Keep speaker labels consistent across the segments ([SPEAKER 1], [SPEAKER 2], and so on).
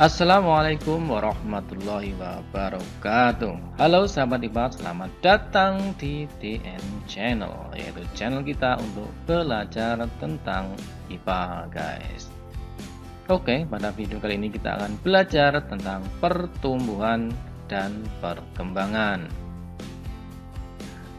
[SPEAKER 1] Assalamualaikum warahmatullahi wabarakatuh. Halo sahabat IPA, selamat datang di DN Channel, yaitu channel kita untuk belajar tentang IPA guys. Oke, pada video kali ini kita akan belajar tentang pertumbuhan dan perkembangan,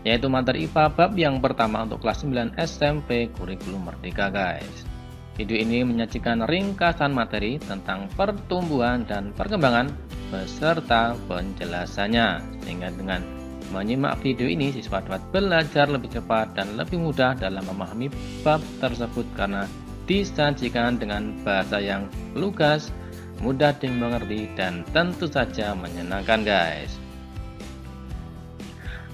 [SPEAKER 1] yaitu materi IPA bab yang pertama untuk kelas 9 SMP Kurikulum Merdeka guys. Video ini menyajikan ringkasan materi tentang pertumbuhan dan perkembangan beserta penjelasannya, sehingga dengan menyimak video ini siswa dapat belajar lebih cepat dan lebih mudah dalam memahami bab tersebut karena disajikan dengan bahasa yang lugas, mudah dimengerti, dan tentu saja menyenangkan guys.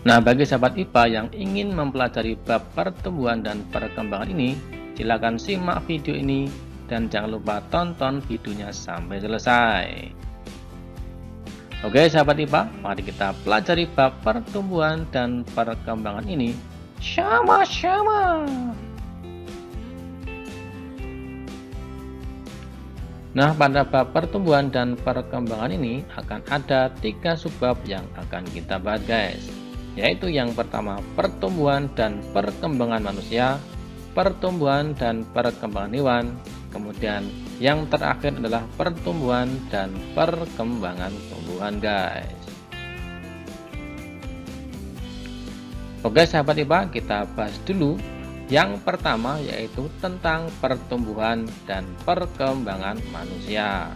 [SPEAKER 1] Nah, bagi sahabat IPA yang ingin mempelajari bab pertumbuhan dan perkembangan ini, silakan simak video ini dan jangan lupa tonton videonya sampai selesai. Oke sahabat IPA, mari kita pelajari bab pertumbuhan dan perkembangan ini sama-sama. Nah, pada bab pertumbuhan dan perkembangan ini akan ada 3 subbab yang akan kita bahas guys, yaitu yang pertama pertumbuhan dan perkembangan manusia, pertumbuhan dan perkembangan hewan, kemudian yang terakhir adalah pertumbuhan dan perkembangan tumbuhan guys. Oke sahabat IPA, kita bahas dulu yang pertama, yaitu tentang pertumbuhan dan perkembangan manusia.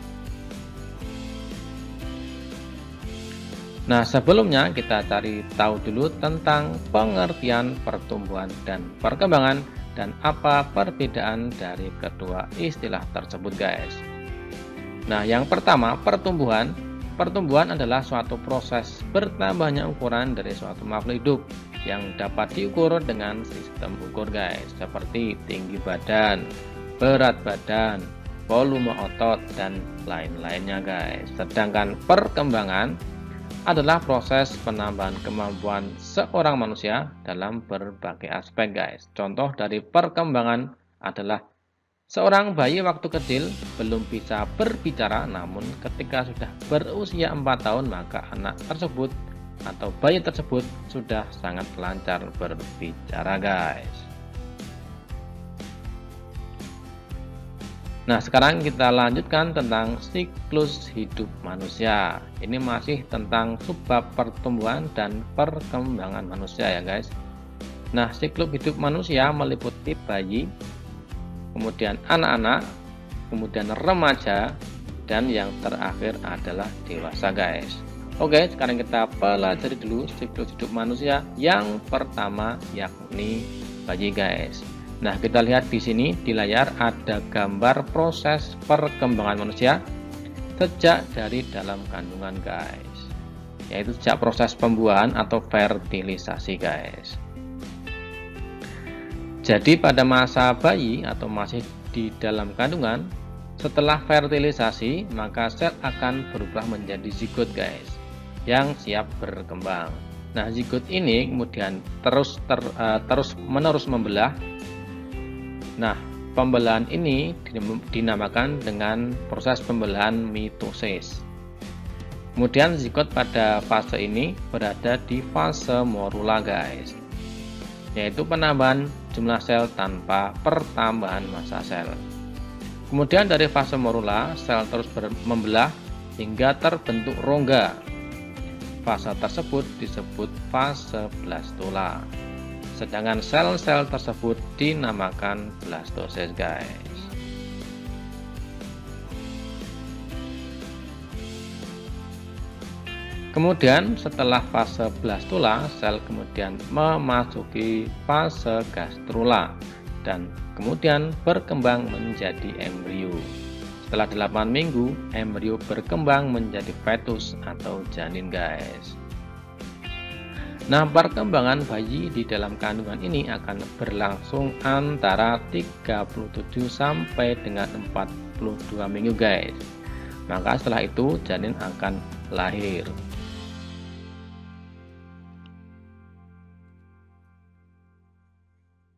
[SPEAKER 1] Nah, sebelumnya kita cari tahu dulu tentang pengertian pertumbuhan dan perkembangan dan apa perbedaan dari kedua istilah tersebut guys. Nah, yang pertama pertumbuhan. Pertumbuhan adalah suatu proses bertambahnya ukuran dari suatu makhluk hidup yang dapat diukur dengan sistem ukur guys, seperti tinggi badan, berat badan, volume otot, dan lain-lainnya guys. Sedangkan perkembangan adalah proses penambahan kemampuan seorang manusia dalam berbagai aspek guys. Contoh dari perkembangan adalah seorang bayi waktu kecil belum bisa berbicara, namun ketika sudah berusia 4 tahun maka anak tersebut atau bayi tersebut sudah sangat lancar berbicara guys. Nah, sekarang kita lanjutkan tentang siklus hidup manusia. Ini masih tentang subbab pertumbuhan dan perkembangan manusia ya guys. Nah, siklus hidup manusia meliputi bayi, kemudian anak-anak, kemudian remaja, dan yang terakhir adalah dewasa guys. Oke, sekarang kita pelajari dulu siklus hidup manusia yang pertama, yakni bayi guys. Nah, kita lihat di sini di layar ada gambar proses perkembangan manusia sejak dari dalam kandungan guys, yaitu sejak proses pembuahan atau fertilisasi guys. Jadi pada masa bayi atau masih di dalam kandungan, setelah fertilisasi maka sel akan berubah menjadi zigot guys, yang siap berkembang. Nah, zigot ini kemudian terus menerus membelah. Nah, pembelahan ini dinamakan dengan proses pembelahan mitosis. Kemudian zigot pada fase ini berada di fase morula guys, yaitu penambahan jumlah sel tanpa pertambahan massa sel. Kemudian dari fase morula, sel terus membelah hingga terbentuk rongga. Fase tersebut disebut fase blastula. Sedangkan sel-sel tersebut dinamakan blastosis guys. Kemudian setelah fase blastula, sel kemudian memasuki fase gastrula dan kemudian berkembang menjadi embrio. Setelah 8 minggu, embrio berkembang menjadi fetus atau janin guys. Nah, perkembangan bayi di dalam kandungan ini akan berlangsung antara 37 sampai dengan 42 minggu guys. Maka setelah itu janin akan lahir.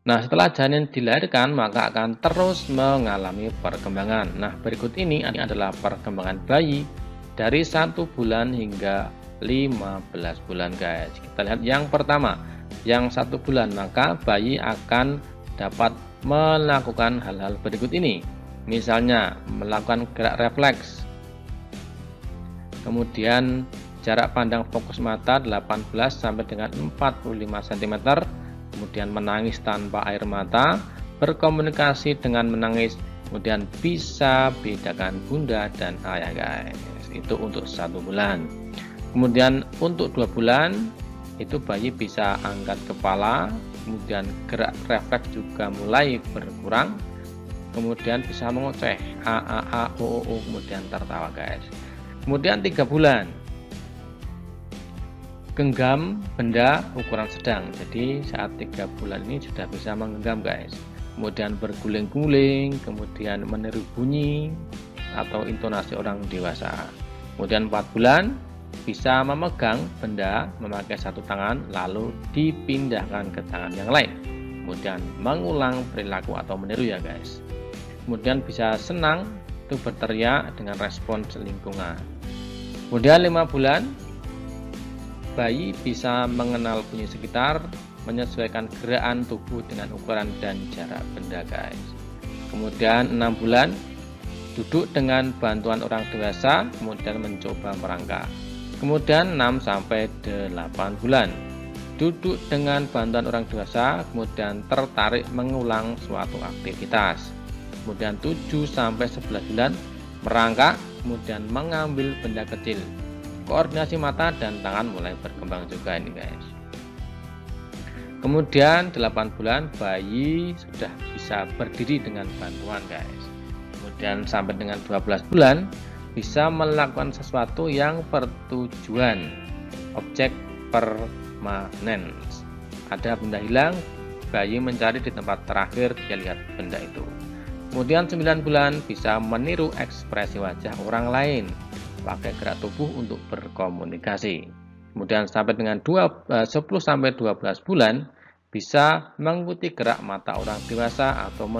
[SPEAKER 1] Nah, setelah janin dilahirkan, maka akan terus mengalami perkembangan. Nah, berikut ini adalah perkembangan bayi dari 1 bulan hingga 15 bulan, guys. Kita lihat yang pertama, yang 1 bulan, maka bayi akan dapat melakukan hal-hal berikut ini. Misalnya, melakukan gerak refleks, kemudian jarak pandang fokus mata 18 sampai dengan 45 cm, kemudian menangis tanpa air mata, berkomunikasi dengan menangis, kemudian bisa bedakan bunda dan ayah, guys. Itu untuk 1 bulan. Kemudian untuk 2 bulan itu bayi bisa angkat kepala, kemudian gerak refleks juga mulai berkurang, kemudian bisa mengoceh a o, kemudian tertawa, guys. Kemudian 3 bulan genggam benda ukuran sedang. Jadi saat 3 bulan ini sudah bisa menggenggam, guys. Kemudian berguling-guling, kemudian meniru bunyi atau intonasi orang dewasa. Kemudian 4 bulan bisa memegang benda memakai 1 tangan lalu dipindahkan ke tangan yang lain. Kemudian mengulang perilaku atau meniru, ya, guys. Kemudian bisa senang itu berteriak dengan respons lingkungan. Kemudian 5 bulan bayi bisa mengenal bunyi sekitar, menyesuaikan gerakan tubuh dengan ukuran dan jarak benda, guys. Kemudian 6 bulan duduk dengan bantuan orang dewasa, kemudian mencoba merangkak. Kemudian 6 sampai 8 bulan duduk dengan bantuan orang dewasa, kemudian tertarik mengulang suatu aktivitas. Kemudian 7 sampai 11 bulan merangkak, kemudian mengambil benda kecil. Koordinasi mata dan tangan mulai berkembang juga ini, guys. Kemudian 8 bulan bayi sudah bisa berdiri dengan bantuan, guys. Kemudian sampai dengan 12 bulan bisa melakukan sesuatu yang bertujuan, objek permanen. Ada benda hilang, bayi mencari di tempat terakhir dia lihat benda itu. Kemudian 9 bulan bisa meniru ekspresi wajah orang lain, pakai gerak tubuh untuk berkomunikasi. Kemudian sampai dengan 10 sampai 12 bulan bisa mengikuti gerak mata orang dewasa atau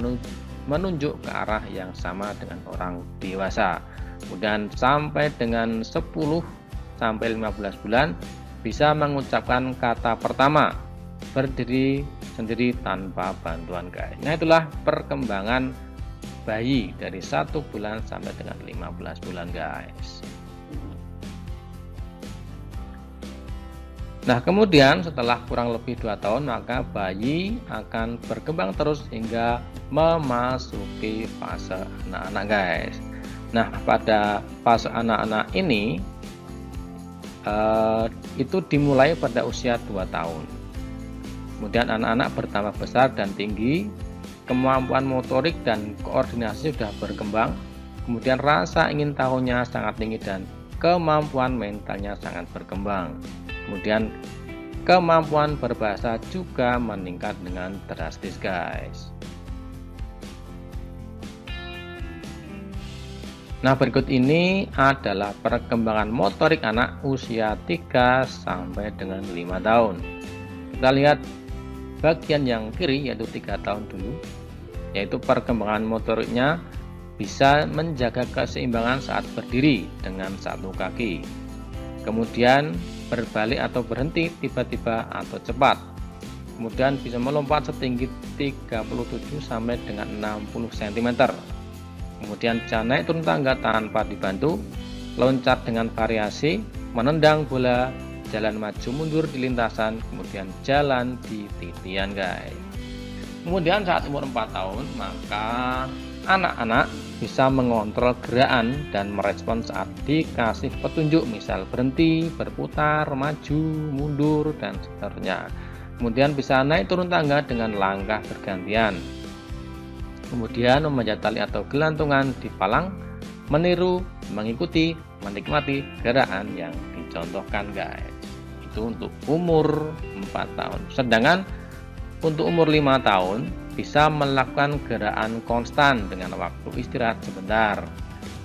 [SPEAKER 1] menunjuk ke arah yang sama dengan orang dewasa. Kemudian sampai dengan 10 sampai 15 bulan bisa mengucapkan kata pertama, berdiri sendiri tanpa bantuan, guys. Nah, itulah perkembangan bayi dari 1 bulan sampai dengan 15 bulan, guys. Nah, kemudian setelah kurang lebih 2 tahun maka bayi akan berkembang terus hingga memasuki fase anak-anak, guys. Nah, pada fase anak-anak ini itu dimulai pada usia 2 tahun. Kemudian anak-anak bertambah besar dan tinggi, kemampuan motorik dan koordinasi sudah berkembang, kemudian rasa ingin tahunya sangat tinggi dan kemampuan mentalnya sangat berkembang. Kemudian kemampuan berbahasa juga meningkat dengan drastis, guys. Nah, berikut ini adalah perkembangan motorik anak usia 3 sampai dengan 5 tahun. Kita lihat bagian yang kiri yaitu 3 tahun dulu, yaitu perkembangan motoriknya bisa menjaga keseimbangan saat berdiri dengan 1 kaki. Kemudian berbalik atau berhenti tiba-tiba atau cepat. Kemudian bisa melompat setinggi 37 sampai dengan 60 cm. Kemudian bisa naik turun tangga tanpa dibantu, loncat dengan variasi, menendang bola, jalan maju mundur di lintasan, kemudian jalan di titian, guys. Kemudian saat umur 4 tahun maka anak-anak bisa mengontrol gerakan dan merespon saat dikasih petunjuk, misal berhenti, berputar, maju, mundur, dan seterusnya. Kemudian bisa naik turun tangga dengan langkah bergantian. Kemudian memanjat tali atau gelantungan di palang, meniru, mengikuti, menikmati gerakan yang dicontohkan, guys. Itu untuk umur 4 tahun. Sedangkan untuk umur 5 tahun bisa melakukan gerakan konstan dengan waktu istirahat sebentar,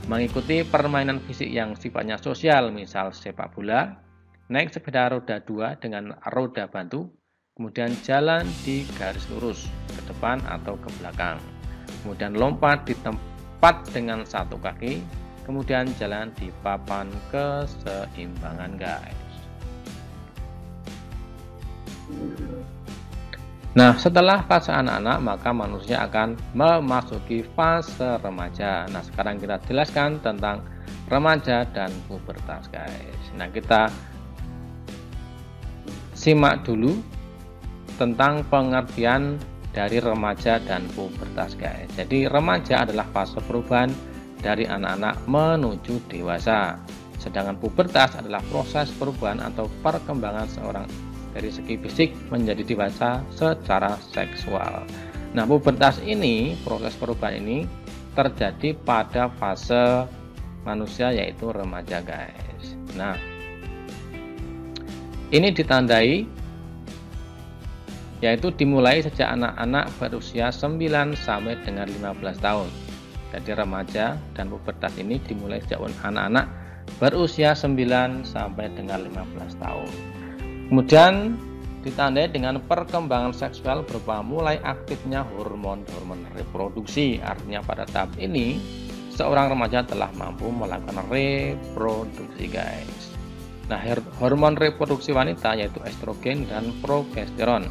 [SPEAKER 1] mengikuti permainan fisik yang sifatnya sosial, misal sepak bola, naik sepeda roda 2 dengan roda bantu, kemudian jalan di garis lurus ke depan atau ke belakang, kemudian lompat di tempat dengan satu kaki, kemudian jalan di papan keseimbangan, guys. Nah, setelah fase anak-anak, maka manusia akan memasuki fase remaja. Nah, sekarang kita jelaskan tentang remaja dan pubertas, guys. Nah, kita simak dulu tentang pengertian dari remaja dan pubertas, guys. Jadi, remaja adalah fase perubahan dari anak-anak menuju dewasa. Sedangkan pubertas adalah proses perubahan atau perkembangan seorang dari segi fisik menjadi dewasa secara seksual. Nah, pubertas ini, proses perubahan ini terjadi pada fase manusia yaitu remaja, guys. Nah, ini ditandai yaitu dimulai sejak anak-anak berusia 9 sampai dengan 15 tahun. Jadi remaja dan pubertas ini dimulai sejak anak-anak berusia 9 sampai dengan 15 tahun. Kemudian ditandai dengan perkembangan seksual berupa mulai aktifnya hormon-hormon reproduksi. Artinya pada tahap ini seorang remaja telah mampu melakukan reproduksi, guys. Nah, hormon reproduksi wanita yaitu estrogen dan progesteron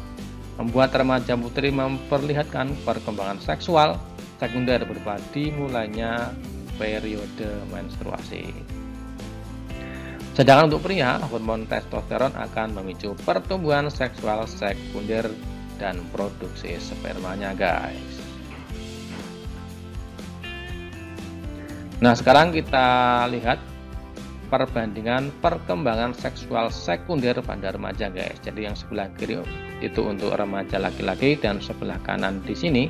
[SPEAKER 1] membuat remaja putri memperlihatkan perkembangan seksual sekunder berupa dimulainya periode menstruasi. Sedangkan untuk pria, hormon testosteron akan memicu pertumbuhan seksual sekunder dan produksi spermanya, guys. Nah, sekarang kita lihat perbandingan perkembangan seksual sekunder pada remaja, guys. Jadi yang sebelah kiri itu untuk remaja laki-laki dan sebelah kanan di sini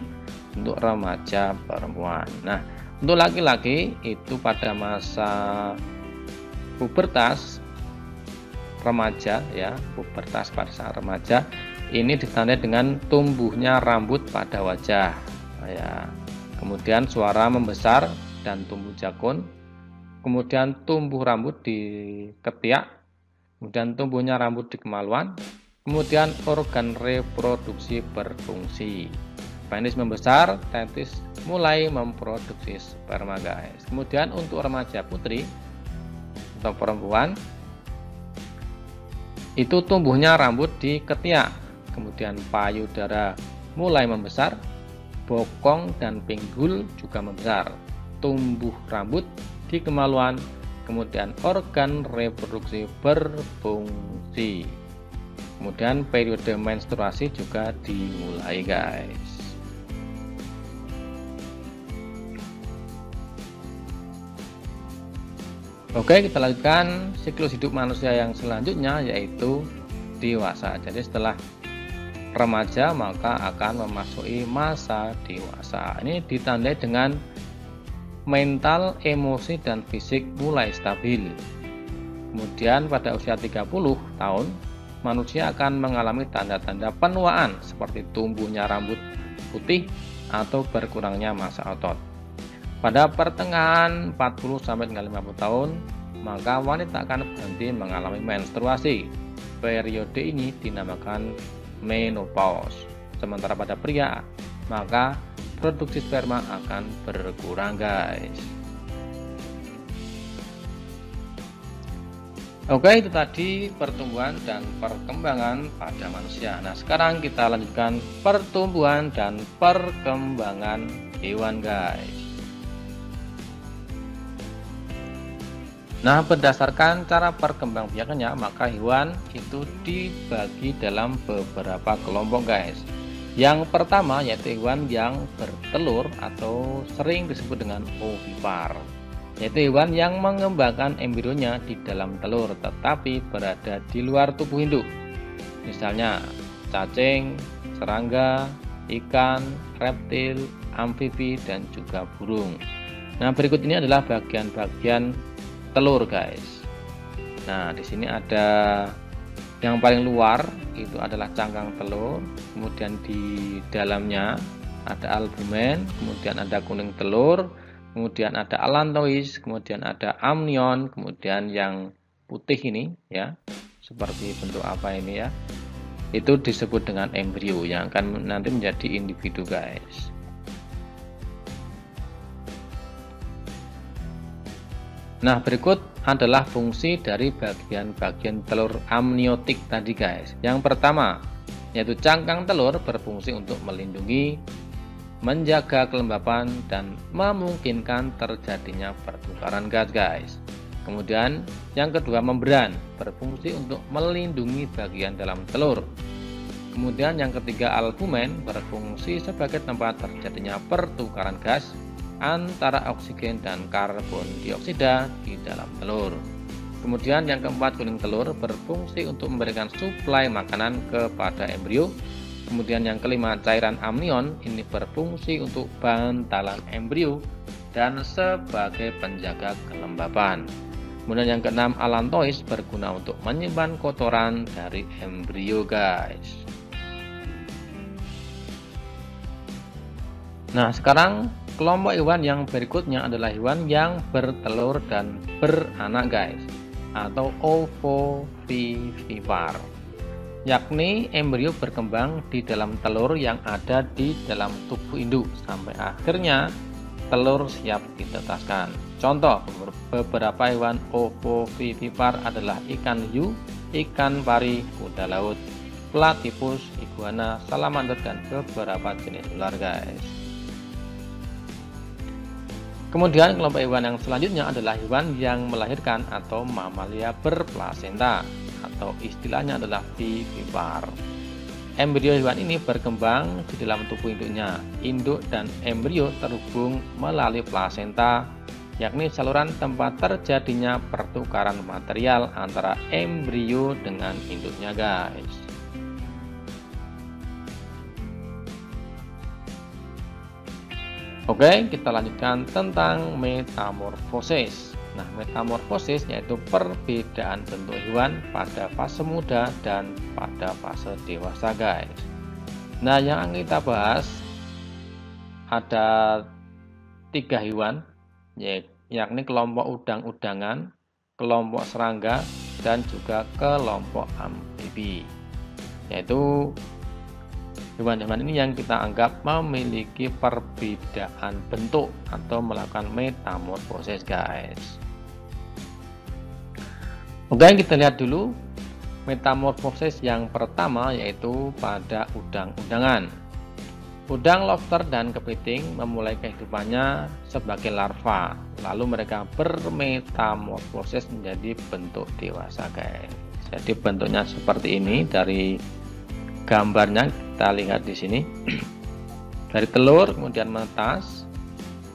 [SPEAKER 1] untuk remaja perempuan. Nah, untuk laki-laki itu pada masa pubertas remaja, ya, pubertas pada saat remaja ini ditandai dengan tumbuhnya rambut pada wajah, ya, kemudian suara membesar dan tumbuh jakun, kemudian tumbuh rambut di ketiak, kemudian tumbuhnya rambut di kemaluan, kemudian organ reproduksi berfungsi, penis membesar, testis mulai memproduksi sperma, guys. Kemudian untuk remaja putri atau perempuan itu tumbuhnya rambut di ketiak, kemudian payudara mulai membesar, bokong dan pinggul juga membesar, tumbuh rambut di kemaluan, kemudian organ reproduksi berfungsi, kemudian periode menstruasi juga dimulai, guys. Oke, kita lanjutkan siklus hidup manusia yang selanjutnya yaitu dewasa. Jadi setelah remaja maka akan memasuki masa dewasa. Ini ditandai dengan mental, emosi dan fisik mulai stabil. Kemudian pada usia 30 tahun manusia akan mengalami tanda-tanda penuaan seperti tumbuhnya rambut putih atau berkurangnya massa otot. Pada pertengahan 40 sampai dengan 50 tahun, maka wanita akan berhenti mengalami menstruasi. Periode ini dinamakan menopause. Sementara pada pria, maka produksi sperma akan berkurang, guys. Oke, itu tadi pertumbuhan dan perkembangan pada manusia. Nah, sekarang kita lanjutkan pertumbuhan dan perkembangan hewan, guys. Nah, berdasarkan cara perkembangbiakannya, maka hewan itu dibagi dalam beberapa kelompok, guys. Yang pertama yaitu hewan yang bertelur atau sering disebut dengan ovipar, yaitu hewan yang mengembangkan embrionya di dalam telur tetapi berada di luar tubuh induk. Misalnya cacing, serangga, ikan, reptil, amfibi, dan juga burung. Nah, berikut ini adalah bagian-bagian telur, guys. Nah, di sini ada yang paling luar itu adalah cangkang telur, kemudian di dalamnya ada albumen, kemudian ada kuning telur, kemudian ada allantois, kemudian ada amnion, kemudian yang putih ini, ya, seperti bentuk apa ini, ya, Itu disebut dengan embrio yang akan nanti menjadi individu, guys. Nah, berikut adalah fungsi dari bagian-bagian telur amniotik tadi, guys. Yang pertama, yaitu cangkang telur berfungsi untuk melindungi, menjaga kelembapan, dan memungkinkan terjadinya pertukaran gas, guys. Kemudian yang kedua, membran berfungsi untuk melindungi bagian dalam telur. Kemudian yang ketiga, albumen berfungsi sebagai tempat terjadinya pertukaran gas antara oksigen dan karbon dioksida di dalam telur. Kemudian yang keempat, kuning telur berfungsi untuk memberikan suplai makanan kepada embrio. Kemudian yang kelima, cairan amnion ini berfungsi untuk bantalan embrio dan sebagai penjaga kelembapan. Kemudian yang keenam, allantois berguna untuk menyimpan kotoran dari embrio, guys. Nah, sekarang kelompok hewan yang berikutnya adalah hewan yang bertelur dan beranak, guys, atau ovovivipar, yakni embrio berkembang di dalam telur yang ada di dalam tubuh induk sampai akhirnya telur siap ditetaskan. Contoh beberapa hewan ovovivipar adalah ikan hiu, ikan pari, kuda laut, platypus, iguana, salamander, dan beberapa jenis ular, guys. Kemudian kelompok hewan yang selanjutnya adalah hewan yang melahirkan atau mamalia berplasenta, atau istilahnya adalah vivipar. Embrio hewan ini berkembang di dalam tubuh induknya. Induk dan embrio terhubung melalui plasenta, yakni saluran tempat terjadinya pertukaran material antara embrio dengan induknya, guys. Oke, kita lanjutkan tentang metamorfosis. Nah, metamorfosis yaitu perbedaan bentuk hewan pada fase muda dan pada fase dewasa, guys. Nah, yang akan kita bahas ada 3 hewan, yakni kelompok udang-udangan, kelompok serangga, dan juga kelompok amfibi. Yaitu hewan-hewan ini yang kita anggap memiliki perbedaan bentuk atau melakukan metamorfosis, guys. Oke, kita lihat dulu metamorfosis yang pertama, yaitu pada udang-udangan. Udang, lobster, dan kepiting memulai kehidupannya sebagai larva, lalu mereka bermetamorfosis menjadi bentuk dewasa, guys. Jadi bentuknya seperti ini dari gambarnya, kita lihat di sini. Dari telur kemudian menetas,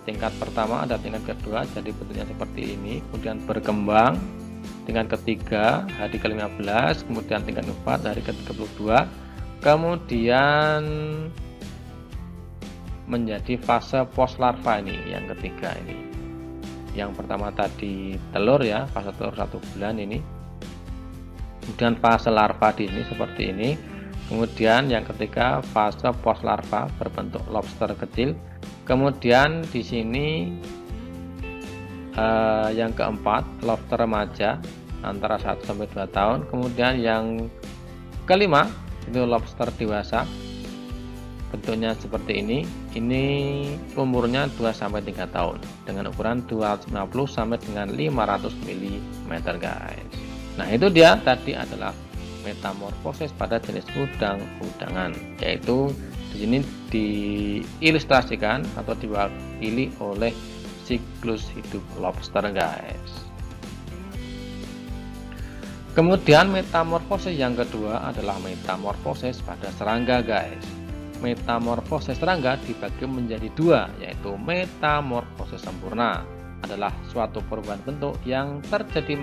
[SPEAKER 1] tingkat pertama ada tingkat kedua, jadi bentuknya seperti ini, kemudian berkembang tingkat ketiga hari ke-15, kemudian tingkat 4 hari ke-32, kemudian menjadi fase post larva ini yang ketiga ini. Yang pertama tadi telur ya, fase telur 1 bulan ini. Kemudian fase larva di sini seperti ini. Kemudian yang ketiga fase post larva berbentuk lobster kecil. Kemudian di sini yang keempat lobster remaja antara 1 sampai 2 tahun. Kemudian yang kelima itu lobster dewasa. Bentuknya seperti ini. Ini umurnya 2 sampai 3 tahun dengan ukuran 250 sampai dengan 500 mm, guys. Nah, itu dia tadi adalah metamorfosis pada jenis udang-udangan, yaitu di sini diilustrasikan atau diwakili oleh siklus hidup lobster, guys. Kemudian metamorfosis yang kedua adalah metamorfosis pada serangga, guys. Metamorfosis serangga dibagi menjadi 2, yaitu metamorfosis sempurna adalah suatu perubahan bentuk yang terjadi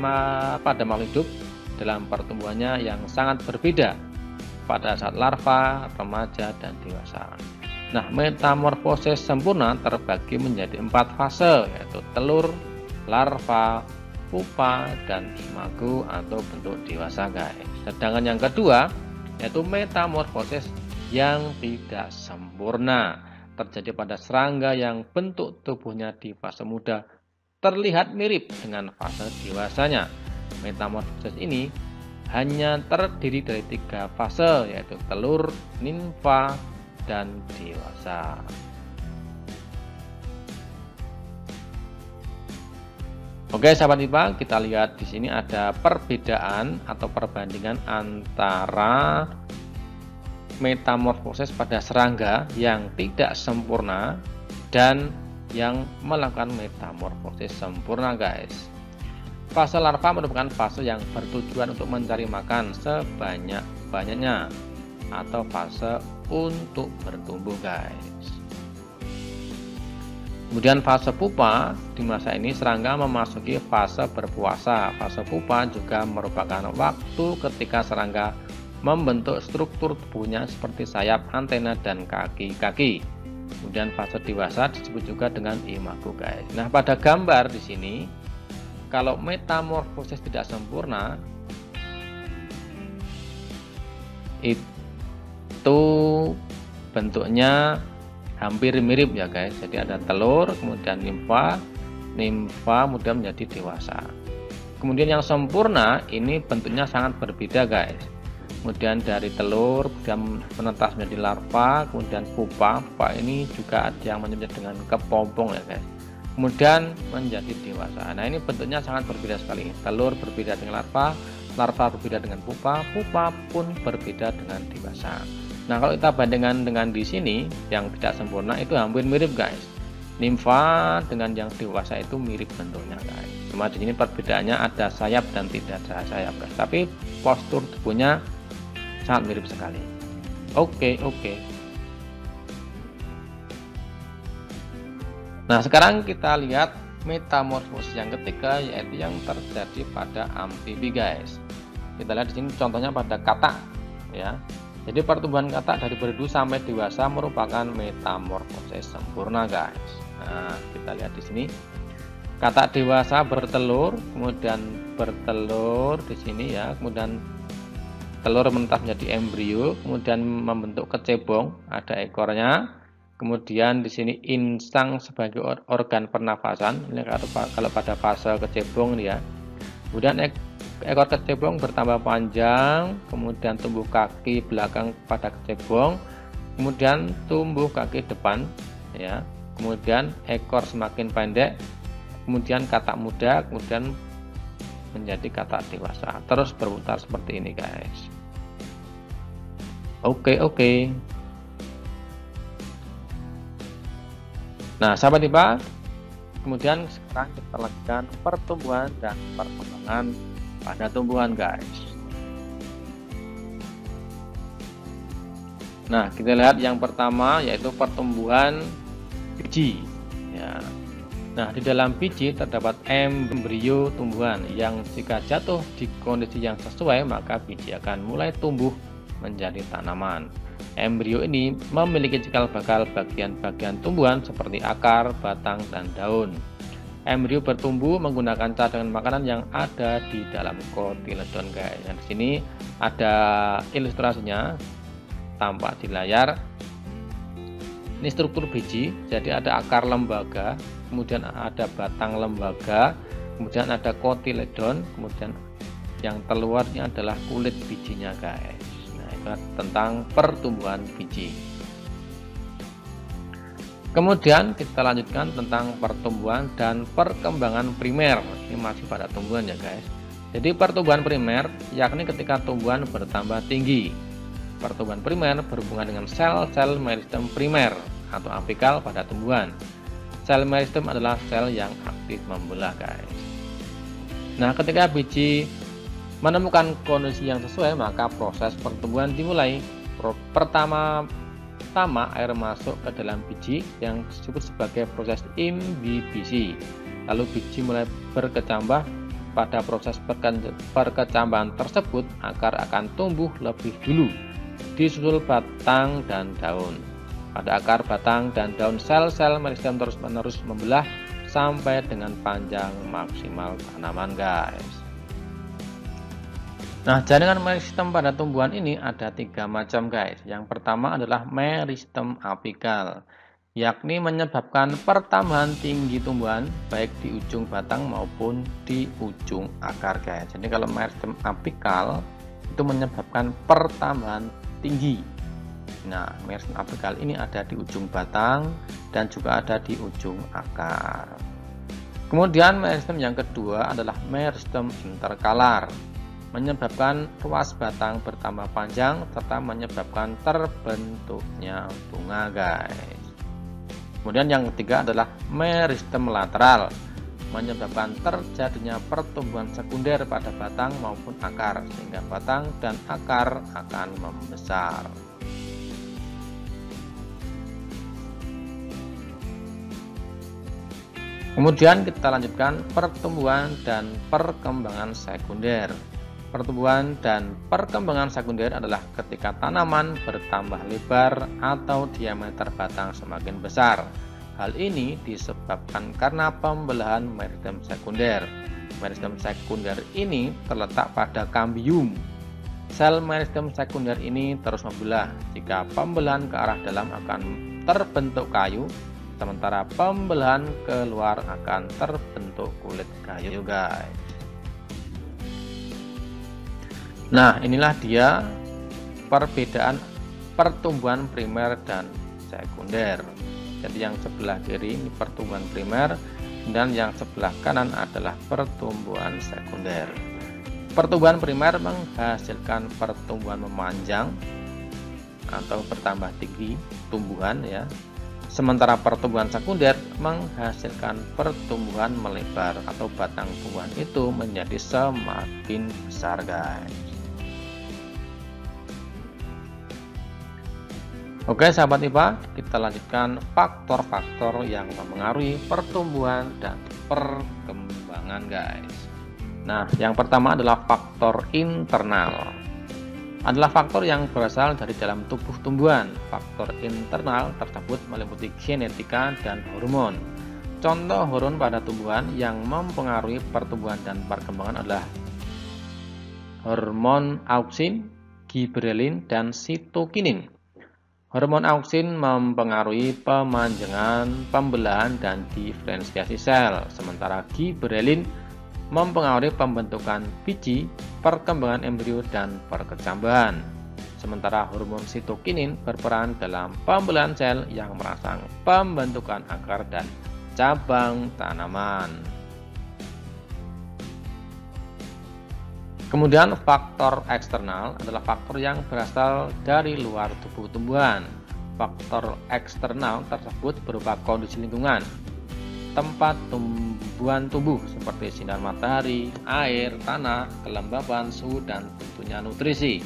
[SPEAKER 1] pada makhluk hidup dalam pertumbuhannya yang sangat berbeda pada saat larva, remaja, dan dewasa. Nah, metamorfosis sempurna terbagi menjadi 4 fase, yaitu telur, larva, pupa, dan imago atau bentuk dewasa, guys. Sedangkan yang kedua yaitu metamorfosis yang tidak sempurna terjadi pada serangga yang bentuk tubuhnya di fase muda terlihat mirip dengan fase dewasanya. Metamorfosis ini hanya terdiri dari 3 fase, yaitu telur, nimfa, dan dewasa. Oke, sahabat IPA, kita lihat di sini ada perbedaan atau perbandingan antara metamorfosis pada serangga yang tidak sempurna dan yang melakukan metamorfosis sempurna, guys. Fase larva merupakan fase yang bertujuan untuk mencari makan sebanyak-banyaknya atau fase untuk bertumbuh, guys. Kemudian fase pupa, di masa ini serangga memasuki fase berpuasa. Fase pupa juga merupakan waktu ketika serangga membentuk struktur tubuhnya seperti sayap, antena, dan kaki-kaki. Kemudian fase dewasa disebut juga dengan imago, guys. Nah, pada gambar di sini, kalau metamorfosis tidak sempurna, itu bentuknya hampir mirip ya, guys. Jadi ada telur, kemudian nimfa, kemudian menjadi dewasa. Kemudian yang sempurna ini bentuknya sangat berbeda, guys. Kemudian dari telur kemudian menetas menjadi larva, kemudian pupa ini juga ada yang menyebut dengan kepompong ya, guys. Kemudian menjadi dewasa. Nah, ini bentuknya sangat berbeda sekali. Telur berbeda dengan larva berbeda dengan pupa pun berbeda dengan dewasa. Nah, kalau kita bandingkan dengan di sini yang tidak sempurna itu hampir mirip, guys. Nimfa dengan yang dewasa itu mirip bentuknya, guys. Cuma di sini perbedaannya ada sayap dan tidak ada sayap, guys. Tapi postur tubuhnya sangat mirip sekali. Oke. Nah, sekarang kita lihat metamorfosis yang ketiga, yaitu yang terjadi pada amfibi, guys. Kita lihat di sini contohnya pada katak, ya. Jadi pertumbuhan katak dari berdu sampai dewasa merupakan metamorfosis sempurna, guys. Nah, kita lihat di sini. Katak dewasa bertelur, kemudian bertelur di sini ya, kemudian telur menetas menjadi embrio, kemudian membentuk kecebong, ada ekornya. Kemudian di sini insang sebagai organ pernafasan. Ini kalau pada fase kecebong ya. Kemudian ekor kecebong bertambah panjang, kemudian tumbuh kaki belakang pada kecebong, kemudian tumbuh kaki depan ya. Kemudian ekor semakin pendek, kemudian katak muda, kemudian menjadi katak dewasa. Terus berputar seperti ini, guys. Oke. Nah, sahabat IPA, kemudian sekarang kita lanjutkan pertumbuhan dan perkembangan pada tumbuhan, guys. Nah, kita lihat yang pertama yaitu pertumbuhan biji ya. Nah, di dalam biji terdapat embrio tumbuhan yang jika jatuh di kondisi yang sesuai maka biji akan mulai tumbuh menjadi tanaman. Embrio ini memiliki cikal bakal bagian-bagian tumbuhan seperti akar, batang, dan daun. Embrio bertumbuh menggunakan cadangan makanan yang ada di dalam kotiledon, guys. Nah, di sini ada ilustrasinya tampak di layar. Ini struktur biji, jadi ada akar lembaga, kemudian ada batang lembaga, kemudian ada kotiledon, kemudian yang keluarnya adalah kulit bijinya, guys. Nah, itu tentang pertumbuhan biji. Kemudian kita lanjutkan tentang pertumbuhan dan perkembangan primer. Ini masih pada tumbuhan ya, guys. Jadi pertumbuhan primer yakni ketika tumbuhan bertambah tinggi. Pertumbuhan primer berhubungan dengan sel-sel meristem primer atau apikal pada tumbuhan. Sel meristem adalah sel yang aktif membelah, guys. Nah, ketika biji menemukan kondisi yang sesuai, maka proses pertumbuhan dimulai. Pertama air masuk ke dalam biji yang disebut sebagai proses imbibisi. Lalu biji mulai berkecambah. Pada proses perkecambahan tersebut, akar akan tumbuh lebih dulu, disusul batang dan daun. Pada akar, batang, dan daun, sel-sel meristem terus-menerus membelah sampai dengan panjang maksimal tanaman, guys. Nah, jaringan meristem pada tumbuhan ini ada 3 macam, guys. Yang pertama adalah meristem apikal, yakni menyebabkan pertambahan tinggi tumbuhan baik di ujung batang maupun di ujung akar, guys. Jadi kalau meristem apikal itu menyebabkan pertambahan tinggi. Nah, meristem apikal ini ada di ujung batang dan juga ada di ujung akar. Kemudian meristem yang kedua adalah meristem interkalar, menyebabkan ruas batang bertambah panjang serta menyebabkan terbentuknya bunga, guys. Kemudian yang ketiga adalah meristem lateral, menyebabkan terjadinya pertumbuhan sekunder pada batang maupun akar sehingga batang dan akar akan membesar. Kemudian kita lanjutkan pertumbuhan dan perkembangan sekunder. Pertumbuhan dan perkembangan sekunder adalah ketika tanaman bertambah lebar atau diameter batang semakin besar. Hal ini disebabkan karena pembelahan meristem sekunder. Meristem sekunder ini terletak pada kambium. Sel meristem sekunder ini terus membelah. Jika pembelahan ke arah dalam akan terbentuk kayu, sementara pembelahan keluar akan terbentuk kulit kayu, guys. Nah, inilah dia perbedaan pertumbuhan primer dan sekunder. Jadi yang sebelah kiri ini pertumbuhan primer dan yang sebelah kanan adalah pertumbuhan sekunder. Pertumbuhan primer menghasilkan pertumbuhan memanjang atau bertambah tinggi tumbuhan ya. Sementara pertumbuhan sekunder menghasilkan pertumbuhan melebar atau batang tumbuhan itu menjadi semakin besar, guys. Oke sahabat IPA, kita lanjutkan faktor-faktor yang mempengaruhi pertumbuhan dan perkembangan, guys. Nah, yang pertama adalah faktor internal. Adalah faktor yang berasal dari dalam tubuh tumbuhan. Faktor internal tersebut meliputi genetika dan hormon. Contoh hormon pada tumbuhan yang mempengaruhi pertumbuhan dan perkembangan adalah hormon auksin, giberelin, dan sitokinin. Hormon auksin mempengaruhi pemanjangan, pembelahan, dan diferensiasi sel, sementara giberelin mempengaruhi pembentukan biji, perkembangan embrio, dan perkecambahan. Sementara hormon sitokinin berperan dalam pembelahan sel yang merangsang pembentukan akar dan cabang tanaman. Kemudian faktor eksternal adalah faktor yang berasal dari luar tubuh tumbuhan. Faktor eksternal tersebut berupa kondisi lingkungan, tempat tumbuhan tumbuh seperti sinar matahari, air, tanah, kelembaban, suhu, dan tentunya nutrisi.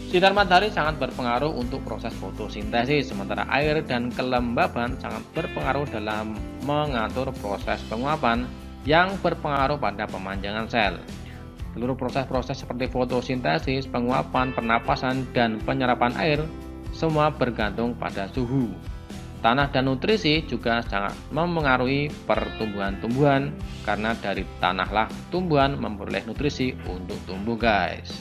[SPEAKER 1] Sinar matahari sangat berpengaruh untuk proses fotosintesis, sementara air dan kelembaban sangat berpengaruh dalam mengatur proses penguapan yang berpengaruh pada pemanjangan sel. Seluruh proses-proses seperti fotosintesis, penguapan, pernapasan, dan penyerapan air semua bergantung pada suhu. Tanah dan nutrisi juga sangat mempengaruhi pertumbuhan tumbuhan karena dari tanahlah tumbuhan memperoleh nutrisi untuk tumbuh, guys.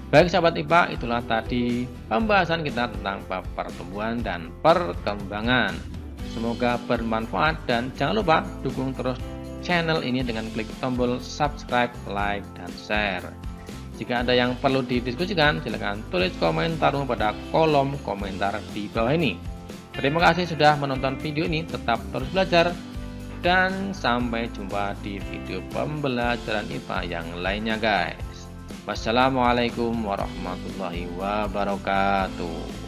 [SPEAKER 1] Baik sahabat IPA, itulah tadi pembahasan kita tentang bab pertumbuhan dan perkembangan. Semoga bermanfaat dan jangan lupa dukung terus channel ini dengan klik tombol subscribe, like, dan share. Jika ada yang perlu didiskusikan, silakan tulis komentarmu pada kolom komentar di bawah ini. Terima kasih sudah menonton video ini, tetap terus belajar, dan sampai jumpa di video pembelajaran IPA yang lainnya, guys. Wassalamualaikum warahmatullahi wabarakatuh.